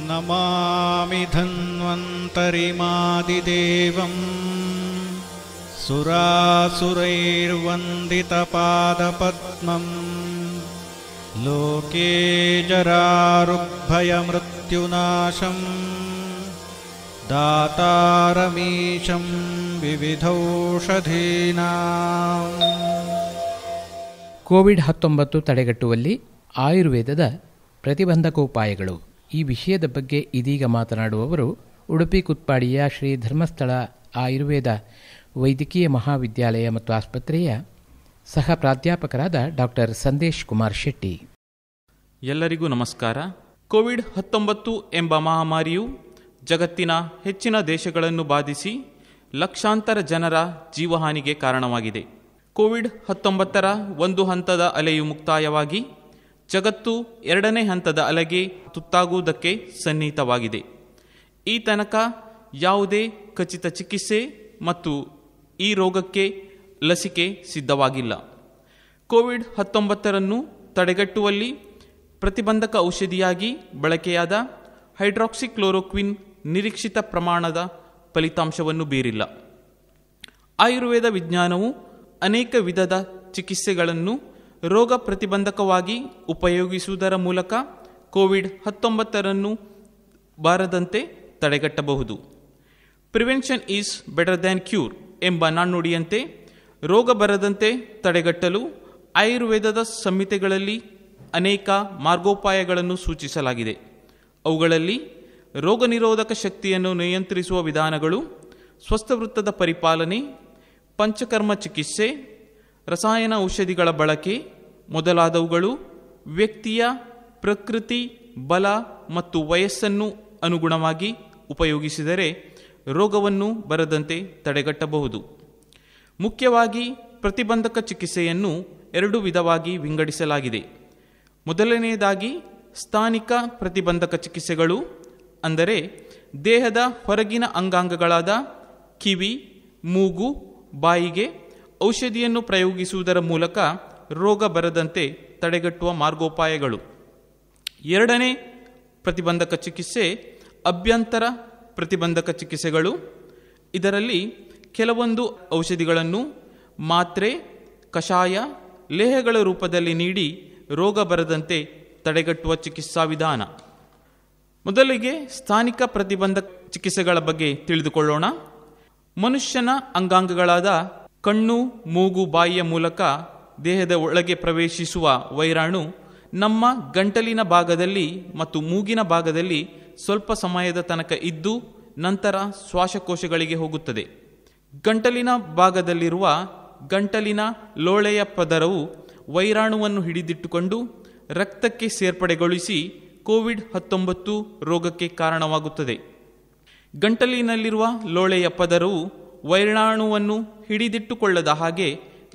ನಮಾಮಿ ಧನ್ವಂತರಿಮಾದಿದೇವಂ ಸುರಾಸುರೈರ್ವಂದಿತಪಾದಪದ್ಮಂ ಲೋಕೇ ಜರಾರುಗ್ಭಯಮೃತ್ಯುನಾಶಂ ದಾತಾರಮೀಶಂ ವಿವಿಧೌಷಧೀನಾಂ. COVID-19 ತಡೆಗಟ್ಟುವಲ್ಲಿ ಆಯುರ್ವೇದದ ಪ್ರತಿಬಂಧಕೋಪಾಯಗಳು ಈ ವಿಷಯದ ಬಗ್ಗೆ ಇದೀಗ ಮಾತನಾಡುವವರು ಉಡುಪಿ ಕುತ್ಪಾಡಿಯ ಶ್ರೀ ಧರ್ಮಸ್ಥಳ ಆಯುರ್ವೇದ ವೈದ್ಯಕೀಯ ಮಹಾವಿದ್ಯಾಲಯ ಮತ್ತು ಆಸ್ಪತ್ರೆಯ ಸಹ ಪ್ರಾಧ್ಯಾಪಕರಾದ ಡಾಕ್ಟರ್ ಸಂದೇಶ್ ಕುಮಾರ್ ಶೆಟ್ಟಿ. ಎಲ್ಲರಿಗೂ ನಮಸ್ಕಾರ. ಕೋವಿಡ್-19 ಎಂಬ ಮಹಾಮಾರಿಯು ಜಗತ್ತಿನ ಹೆಚ್ಚಿನ ದೇಶಗಳನ್ನು ಬಾಧಿಸಿ ಲಕ್ಷಾಂತರ ಜನರ ಜೀವಹಾನಿಗೆ ಕಾರಣವಾಗಿದೆ. ಕೋವಿಡ್-19 ಒಂದು ಹಂತದ ಅಲೆಯು ಮುಕ್ತಾಯವಾಗಿ ಜಗತ್ತು ಎರಡನೇ ಹಂತದ ಅಲೆಗೆ ತುತ್ತಾಗುವುದಕ್ಕೆ ಸನ್ನಿಹಿತವಾಗಿದೆ. ಈ ತನಕ ಯಾವುದೇ ಖಚಿತ ಚಿಕಿತ್ಸೆ ಮತ್ತು ಈ ರೋಗಕ್ಕೆ ಲಸಿಕೆ ಸಿದ್ಧವಾಗಿಲ್ಲ. ಕೋವಿಡ್-19 ತಡೆಗಟ್ಟುವಲ್ಲಿ ಪ್ರತಿಬಂಧಕ ಔಷಧಿಯಾಗಿ ಬಳಕೆಯಾದ ಹೈಡ್ರಾಕ್ಸಿಕ್ಲೋರೋಕ್ವಿನ್ ನಿರೀಕ್ಷಿತ ಪ್ರಮಾಣದ ಫಲಿತಾಂಶವನ್ನು ಬೀರಿಲ್ಲ. ಆಯುರ್ವೇದ ವಿಜ್ಞಾನವು ಅನೇಕ ವಿಧದ ಚಿಕಿತ್ಸೆಗಳನ್ನು ರೋಗ ಪ್ರತಿಬಂಧಕವಾಗಿ ಉಪಯೋಗಿಸುವುದರ ಮೂಲಕ ಕೋವಿಡ್-19 ಬಾರದಂತೆ ತಡೆಗಟ್ಟಬಹುದು. Prevention is better than cure ಎಂಬ ನಾಣ್ಣುಡಿಯಂತೆ ರೋಗ ಬರದಂತೆ ತಡೆಗಟ್ಟಲು ಆಯುರ್ವೇದದ ಸಂಹಿತೆಗಳಲ್ಲಿ ಅನೇಕ ಮಾರ್ಗೋಪಾಯಗಳನ್ನು ಸೂಚಿಸಲಾಗಿದೆ. ಅವುಗಳಲ್ಲಿ ರೋಗ ನಿರೋಧಕ ಶಕ್ತಿಯನ್ನು ನಿಯಂತ್ರಿಸುವ ವಿಧಾನಗಳು, ಸ್ವಸ್ಥವೃತ್ತದ ಪರಿಪಾಲನೆ, ಪಂಚಕರ್ಮ ಚಿಕಿತ್ಸೆ, ರಸಾಯನ ಔಷಧಿಗಳ ಬಳಕೆ ಮೊದಲಾದವುಗಳು ವ್ಯಕ್ತಿಯ ಪ್ರಕೃತಿ, ಬಲ ಮತ್ತು ವಯಸ್ಸನ್ನು ಅನುಗುಣವಾಗಿ ಉಪಯೋಗಿಸಿದರೆ ರೋಗವನ್ನು ಬರದಂತೆ ತಡೆಗಟ್ಟಬಹುದು. ಮುಖ್ಯವಾಗಿ ಪ್ರತಿಬಂಧಕ ಚಿಕಿತ್ಸೆಯನ್ನು 2 ವಿಧವಾಗಿ ವಿಂಗಡಿಸಲಾಗಿದೆ. ಮೊದಲನೆಯದಾಗಿ ಸ್ಥಾನಿಕ ಪ್ರತಿಬಂಧಕ ಚಿಕಿತ್ಸೆಗಳು, ಅಂದರೆ ದೇಹದ ಹೊರಗಿನ ಅಂಗಾಂಗಗಳಾದ ಕಿವಿ, ಮೂಗು, ಬಾಯಿಗೆ ಔಷಧಿಯನ್ನು ಪ್ರಯೋಗಿಸುವುದರ ಮೂಲಕ ರೋಗ ಬರದಂತೆ ತಡೆಗಟ್ಟುವ ಮಾರ್ಗೋಪಾಯಗಳು. ಎರಡನೇ ಪ್ರತಿಬಂಧಕ ಚಿಕಿತ್ಸೆ ಅಭ್ಯಂತರ ಪ್ರತಿಬಂಧಕ ಚಿಕಿತ್ಸೆಗಳು. ಇದರಲ್ಲಿ ಕೆಲವೊಂದು ಔಷಧಿಗಳನ್ನು ಮಾತ್ರೆ, ಕಷಾಯ, ಲೇಹಗಳ ರೂಪದಲ್ಲಿ ನೀಡಿ ರೋಗ ಬರದಂತೆ ತಡೆಗಟ್ಟುವ ಚಿಕಿತ್ಸಾ ವಿಧಾನ. ಮೊದಲಿಗೆ ಸ್ಥಾನಿಕ ಪ್ರತಿಬಂಧಕ ಚಿಕಿತ್ಸೆಗಳ ಬಗ್ಗೆ ತಿಳಿದುಕೊಳ್ಳೋಣ. ಮನುಷ್ಯನ ಅಂಗಾಂಗಗಳಾದ ಕಣ್ಣು, ಮೂಗು, ಬಾಯಿಯ ಮೂಲಕ ದೇಹದ ಒಳಗೆ ಪ್ರವೇಶಿಸುವ ವೈರಾಣು ನಮ್ಮ ಗಂಟಲಿನ ಭಾಗದಲ್ಲಿ ಮತ್ತು ಮೂಗಿನ ಭಾಗದಲ್ಲಿ ಸ್ವಲ್ಪ ಸಮಯದ ತನಕ ಇದ್ದು ನಂತರ ಶ್ವಾಸಕೋಶಗಳಿಗೆ ಹೋಗುತ್ತದೆ. ಗಂಟಲಿನ ಭಾಗದಲ್ಲಿರುವ ಗಂಟಲಿನ ಲೋಳೆಯ ಪದರವು ವೈರಾಣುವನ್ನು ಹಿಡಿದಿಟ್ಟುಕೊಂಡು ರಕ್ತಕ್ಕೆ ಸೇರ್ಪಡೆಗೊಳಿಸಿ ಕೋವಿಡ್-19 ರೋಗಕ್ಕೆ ಕಾರಣವಾಗುತ್ತದೆ. ಗಂಟಲಿನಲ್ಲಿರುವ ಲೋಳೆಯ ಪದರವು ವೈರಾಣುವನ್ನು ಹಿಡಿದಿಟ್ಟುಕೊಳ್ಳದ ಹಾಗೆ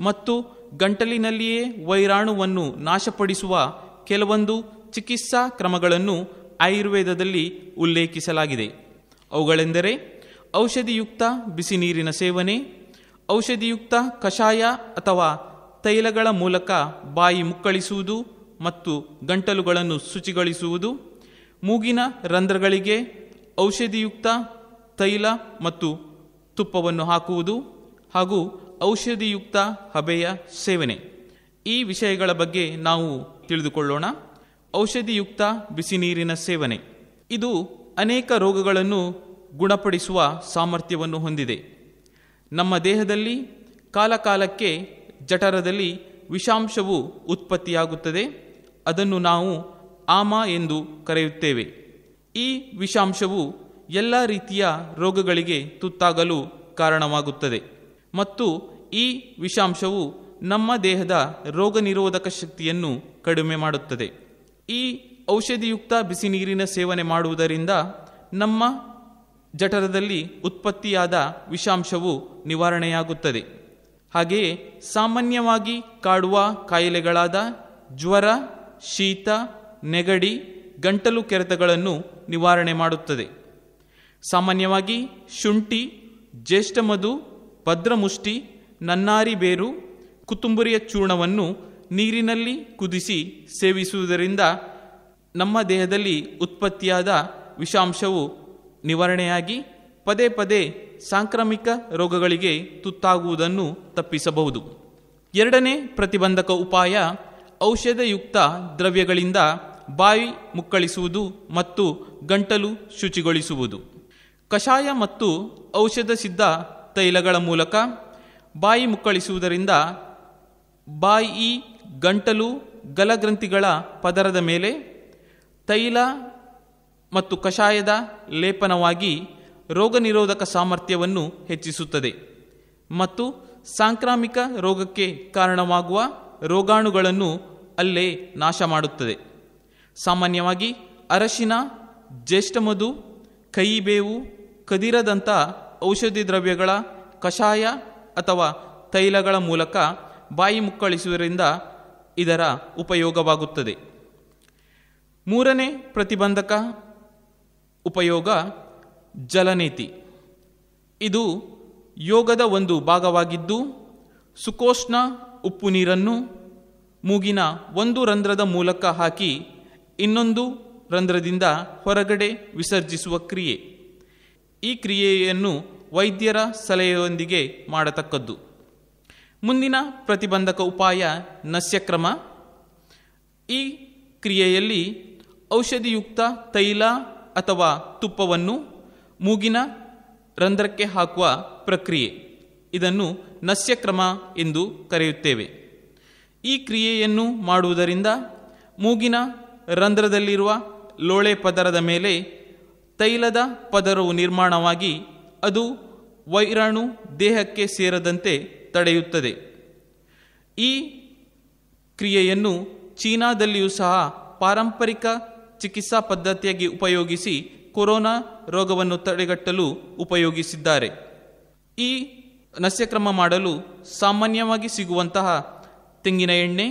ಮತ್ತು ಗಂಟಲಿನಲ್ಲಿಯೇ ವೈರಾಣುವನ್ನು ನಾಶಪಡಿಸುವ ಕೆಲವೊಂದು ಚಿಕಿತ್ಸಾ ಕ್ರಮಗಳನ್ನು ಆಯುರ್ವೇದದಲ್ಲಿ ಉಲ್ಲೇಖಿಸಲಾಗಿದೆ. ಅವುಗಳೆಂದರೆ ಔಷಧಿಯುಕ್ತ ಬಿಸಿ ನೀರಿನ ಸೇವನೆ, ಔಷಧಿಯುಕ್ತ ಕಷಾಯ ಅಥವಾ ತೈಲಗಳ ಮೂಲಕ ಬಾಯಿ ಮುಕ್ಕಳಿಸುವುದು ಮತ್ತು ಗಂಟಲುಗಳನ್ನು ಶುಚಿಗೊಳಿಸುವುದು, ಮೂಗಿನ ರಂಧ್ರಗಳಿಗೆ ಔಷಧಿಯುಕ್ತ ತೈಲ ಮತ್ತು ತುಪ್ಪವನ್ನು ಹಾಕುವುದು ಹಾಗೂ ಔಷಧಿಯುಕ್ತ ಹಬೆಯ ಸೇವನೆ. ಈ ವಿಷಯಗಳ ಬಗ್ಗೆ ನಾವು ತಿಳಿದುಕೊಳ್ಳೋಣ. ಔಷಧಿಯುಕ್ತ ಬಿಸಿ ನೀರಿನ ಸೇವನೆ ಇದು ಅನೇಕ ರೋಗಗಳನ್ನು ಗುಣಪಡಿಸುವ ಸಾಮರ್ಥ್ಯವನ್ನು ಹೊಂದಿದೆ. ನಮ್ಮ ದೇಹದಲ್ಲಿ ಕಾಲಕಾಲಕ್ಕೆ ಜಠರದಲ್ಲಿ ವಿಷಾಂಶವು ಉತ್ಪತ್ತಿಯಾಗುತ್ತದೆ. ಅದನ್ನು ನಾವು ಆಮ ಎಂದು ಕರೆಯುತ್ತೇವೆ. ಈ ವಿಷಾಂಶವು ಎಲ್ಲ ರೀತಿಯ ರೋಗಗಳಿಗೆ ತುತ್ತಾಗಲು ಕಾರಣವಾಗುತ್ತದೆ ಮತ್ತು ಈ ವಿಷಾಂಶವು ನಮ್ಮ ದೇಹದ ರೋಗ ನಿರೋಧಕ ಶಕ್ತಿಯನ್ನು ಕಡಿಮೆ ಮಾಡುತ್ತದೆ. ಈ ಔಷಧಿಯುಕ್ತ ಬಿಸಿ ನೀರಿನ ಸೇವನೆ ಮಾಡುವುದರಿಂದ ನಮ್ಮ ಜಠರದಲ್ಲಿ ಉತ್ಪತ್ತಿಯಾದ ವಿಷಾಂಶವು ನಿವಾರಣೆಯಾಗುತ್ತದೆ. ಹಾಗೆಯೇ ಸಾಮಾನ್ಯವಾಗಿ ಕಾಡುವ ಕಾಯಿಲೆಗಳಾದ ಜ್ವರ, ಶೀತ, ನೆಗಡಿ, ಗಂಟಲು ಕೆರೆತಗಳನ್ನು ನಿವಾರಣೆ ಮಾಡುತ್ತದೆ. ಸಾಮಾನ್ಯವಾಗಿ ಶುಂಠಿ, ಜ್ಯೇಷ್ಠಮಧು, ಭದ್ರಮುಷ್ಟಿ, ನನ್ನಾರಿ ಬೇರು, ಕುತುಂಬರಿಯ ಚೂರ್ಣವನ್ನು ನೀರಿನಲ್ಲಿ ಕುದಿಸಿ ಸೇವಿಸುವುದರಿಂದ ನಮ್ಮ ದೇಹದಲ್ಲಿ ಉತ್ಪತ್ತಿಯಾದ ವಿಷಾಂಶವು ನಿವಾರಣೆಯಾಗಿ ಪದೇ ಪದೇ ಸಾಂಕ್ರಾಮಿಕ ರೋಗಗಳಿಗೆ ತುತ್ತಾಗುವುದನ್ನು ತಪ್ಪಿಸಬಹುದು. ಎರಡನೇ ಪ್ರತಿಬಂಧಕ ಉಪಾಯ ಔಷಧಯುಕ್ತ ದ್ರವ್ಯಗಳಿಂದ ಬಾಯಿ ಮುಕ್ಕಳಿಸುವುದು ಮತ್ತು ಗಂಟಲು ಶುಚಿಗೊಳಿಸುವುದು. ಕಷಾಯ ಮತ್ತು ಔಷಧ ಸಿದ್ಧ ತೈಲಗಳ ಮೂಲಕ ಬಾಯಿ ಮುಕ್ಕಳಿಸುವುದರಿಂದ ಬಾಯಿ, ಗಂಟಲು, ಗಲಗ್ರಂಥಿಗಳ ಪದರದ ಮೇಲೆ ತೈಲ ಮತ್ತು ಕಷಾಯದ ಲೇಪನವಾಗಿ ರೋಗ ನಿರೋಧಕ ಸಾಮರ್ಥ್ಯವನ್ನು ಹೆಚ್ಚಿಸುತ್ತದೆ ಮತ್ತು ಸಾಂಕ್ರಾಮಿಕ ರೋಗಕ್ಕೆ ಕಾರಣವಾಗುವ ರೋಗಾಣುಗಳನ್ನು ಅಲ್ಲೇ ನಾಶ ಮಾಡುತ್ತದೆ. ಸಾಮಾನ್ಯವಾಗಿ ಅರಶಿನ, ಜ್ಯೇಷ್ಠಮಧು, ಕಹಿಬೇವು, ಕದಿರದಂಥ ಔಷಧಿ ದ್ರವ್ಯಗಳ ಕಷಾಯ ಅಥವಾ ತೈಲಗಳ ಮೂಲಕ ಬಾಯಿ ಮುಕ್ಕಳಿಸುವುದರಿಂದ ಇದರ ಉಪಯೋಗವಾಗುತ್ತದೆ. ಮೂರನೇ ಪ್ರತಿಬಂಧಕ ಉಪಯೋಗ ಜಲನೇತಿ. ಇದು ಯೋಗದ ಒಂದು ಭಾಗವಾಗಿದ್ದು, ಸುಕೋಷ್ಣ ಉಪ್ಪು ನೀರನ್ನು ಮೂಗಿನ ಒಂದು ರಂಧ್ರದ ಮೂಲಕ ಹಾಕಿ ಇನ್ನೊಂದು ರಂಧ್ರದಿಂದ ಹೊರಗಡೆ ವಿಸರ್ಜಿಸುವ ಕ್ರಿಯೆ. ಈ ಕ್ರಿಯೆಯನ್ನು ವೈದ್ಯರ ಸಲಹೆಯೊಂದಿಗೆ ಮಾಡತಕ್ಕದ್ದು. ಮುಂದಿನ ಪ್ರತಿಬಂಧಕ ಉಪಾಯ ನಸ್ಯಕ್ರಮ. ಈ ಕ್ರಿಯೆಯಲ್ಲಿ ಔಷಧಿಯುಕ್ತ ತೈಲ ಅಥವಾ ತುಪ್ಪವನ್ನು ಮೂಗಿನ ರಂಧ್ರಕ್ಕೆ ಹಾಕುವ ಪ್ರಕ್ರಿಯೆ. ಇದನ್ನು ನಸ್ಯಕ್ರಮ ಎಂದು ಕರೆಯುತ್ತೇವೆ. ಈ ಕ್ರಿಯೆಯನ್ನು ಮಾಡುವುದರಿಂದ ಮೂಗಿನ ರಂಧ್ರದಲ್ಲಿರುವ ಲೋಳೆ ಪದರದ ಮೇಲೆ ತೈಲದ ಪದರವು ನಿರ್ಮಾಣವಾಗಿ ಅದು ವೈರಾಣು ದೇಹಕ್ಕೆ ಸೇರದಂತೆ ತಡೆಯುತ್ತದೆ. ಈ ಕ್ರಿಯೆಯನ್ನು ಚೀನಾದಲ್ಲಿಯೂ ಸಹ ಪಾರಂಪರಿಕ ಚಿಕಿತ್ಸಾ ಪದ್ಧತಿಯಾಗಿ ಉಪಯೋಗಿಸಿ ಕೊರೋನಾ ರೋಗವನ್ನು ತಡೆಗಟ್ಟಲು ಉಪಯೋಗಿಸಿದ್ದಾರೆ. ಈ ನಸ್ಯಕ್ರಮ ಮಾಡಲು ಸಾಮಾನ್ಯವಾಗಿ ಸಿಗುವಂತಹ ತೆಂಗಿನ ಎಣ್ಣೆ,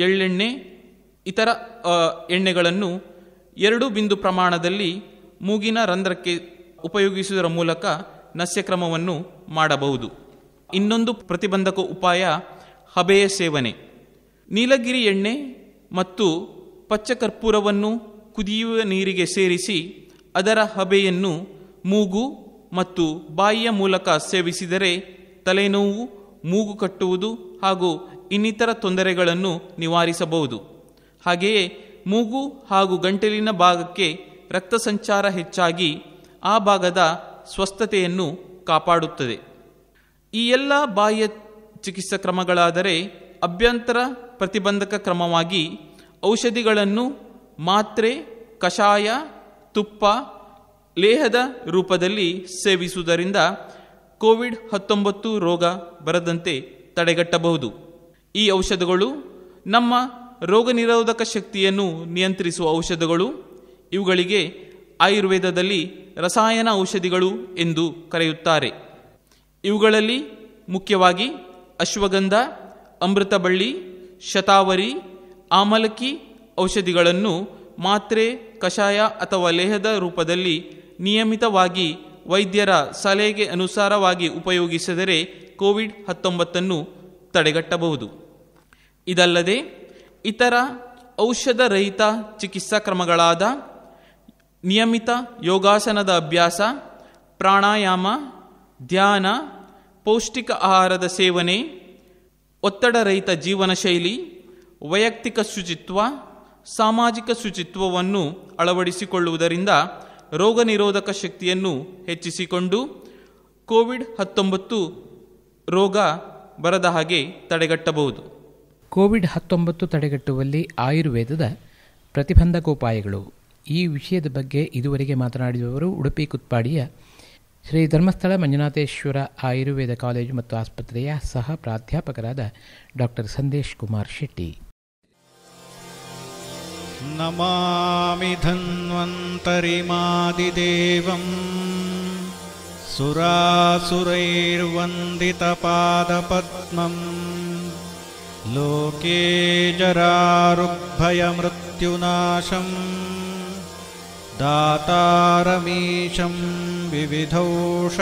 ಎಳ್ಳೆಣ್ಣೆ, ಇತರ ಎಣ್ಣೆಗಳನ್ನು 2 ಬಿಂದು ಪ್ರಮಾಣದಲ್ಲಿ ಮೂಗಿನ ರಂಧ್ರಕ್ಕೆ ಉಪಯೋಗಿಸುವುದರ ಮೂಲಕ ನಸ್ಯಕ್ರಮವನ್ನು ಮಾಡಬಹುದು. ಇನ್ನೊಂದು ಪ್ರತಿಬಂಧಕ ಉಪಾಯ ಹಬೆಯ ಸೇವನೆ. ನೀಲಗಿರಿ ಎಣ್ಣೆ ಮತ್ತು ಪಚ್ಚಕರ್ಪೂರವನ್ನು ಕುದಿಯುವ ನೀರಿಗೆ ಸೇರಿಸಿ ಅದರ ಹಬೆಯನ್ನು ಮೂಗು ಮತ್ತು ಬಾಯಿಯ ಮೂಲಕ ಸೇವಿಸಿದರೆ ತಲೆನೋವು, ಮೂಗು ಕಟ್ಟುವುದು ಹಾಗೂ ಇನ್ನಿತರ ತೊಂದರೆಗಳನ್ನು ನಿವಾರಿಸಬಹುದು. ಹಾಗೆಯೇ ಮೂಗು ಹಾಗೂ ಗಂಟಲಿನ ಭಾಗಕ್ಕೆ ರಕ್ತ ಸಂಚಾರ ಹೆಚ್ಚಾಗಿ ಆ ಭಾಗದ ಸ್ವಸ್ಥತೆಯನ್ನು ಕಾಪಾಡುತ್ತದೆ. ಈ ಎಲ್ಲ ಬಾಹ್ಯ ಚಿಕಿತ್ಸಾ ಕ್ರಮಗಳಾದರೆ ಅಭ್ಯಂತರ ಪ್ರತಿಬಂಧಕ ಕ್ರಮವಾಗಿ ಔಷಧಿಗಳನ್ನು ಮಾತ್ರೆ, ಕಷಾಯ, ತುಪ್ಪ, ಲೇಹದ ರೂಪದಲ್ಲಿ ಸೇವಿಸುವುದರಿಂದ ಕೋವಿಡ್-19 ರೋಗ ಬರದಂತೆ ತಡೆಗಟ್ಟಬಹುದು. ಈ ಔಷಧಗಳು ನಮ್ಮ ರೋಗ ನಿರೋಧಕ ಶಕ್ತಿಯನ್ನು ನಿಯಂತ್ರಿಸುವ ಔಷಧಗಳು. ಇವುಗಳಿಗೆ ಆಯುರ್ವೇದದಲ್ಲಿ ರಸಾಯನ ಔಷಧಿಗಳು ಎಂದು ಕರೆಯುತ್ತಾರೆ. ಇವುಗಳಲ್ಲಿ ಮುಖ್ಯವಾಗಿ ಅಶ್ವಗಂಧ, ಅಮೃತಬಳ್ಳಿ, ಶತಾವರಿ, ಆಮಲಕಿ ಔಷಧಿಗಳನ್ನು ಮಾತ್ರೆ, ಕಷಾಯ ಅಥವಾ ಲೇಹದ ರೂಪದಲ್ಲಿ ನಿಯಮಿತವಾಗಿ ವೈದ್ಯರ ಸಲಹೆಗೆ ಅನುಸಾರವಾಗಿ ಉಪಯೋಗಿಸಿದರೆ ಕೋವಿಡ್-19 ತಡೆಗಟ್ಟಬಹುದು. ಇದಲ್ಲದೆ ಇತರ ಔಷಧ ರಹಿತ ಚಿಕಿತ್ಸಾ ಕ್ರಮಗಳಾದ ನಿಯಮಿತ ಯೋಗಾಸನದ ಅಭ್ಯಾಸ, ಪ್ರಾಣಾಯಾಮ, ಧ್ಯಾನ, ಪೌಷ್ಟಿಕ ಆಹಾರದ ಸೇವನೆ, ಒತ್ತಡರಹಿತ ಜೀವನ ಶೈಲಿ, ವೈಯಕ್ತಿಕ ಶುಚಿತ್ವ, ಸಾಮಾಜಿಕ ಶುಚಿತ್ವವನ್ನು ಅಳವಡಿಸಿಕೊಳ್ಳುವುದರಿಂದ ರೋಗ ನಿರೋಧಕ ಶಕ್ತಿಯನ್ನು ಹೆಚ್ಚಿಸಿಕೊಂಡು ಕೋವಿಡ್-19 ರೋಗ ಬರದ ಹಾಗೆ ತಡೆಗಟ್ಟಬಹುದು. ಕೋವಿಡ್-19 ತಡೆಗಟ್ಟುವಲ್ಲಿ ಆಯುರ್ವೇದದ ಪ್ರತಿಬಂಧಕೋಪಾಯಗಳು. ಈ ವಿಷಯದ ಬಗ್ಗೆ ಇದುವರೆಗೆ ಮಾತನಾಡಿದವರು ಉಡುಪಿ ಕುತ್ಪಾಡಿಯ ಶ್ರೀ ಧರ್ಮಸ್ಥಳ ಮಂಜುನಾಥೇಶ್ವರ ಆಯುರ್ವೇದ ಕಾಲೇಜು ಮತ್ತು ಆಸ್ಪತ್ರೆಯ ಸಹ ಪ್ರಾಧ್ಯಾಪಕರಾದ ಡಾಕ್ಟರ್ ಸಂದೇಶ್ ಕುಮಾರ್ ಶೆಟ್ಟಿ. ನಮಾಮಿ ಧನ್ವಂತರಿಮಾದಿದೇವಂ ಸುರಾಸುರೈರ್ವಂದಿತಪಾದಪದ್ಮಂ ಲೋಕೆ ಜರಾರುಗ್ಭಯಮೃತ್ಯುನಾಶಂ ದಾತಾರಮೀಶಂ ವಿವಿಧೌಷಧೀನಾಂ.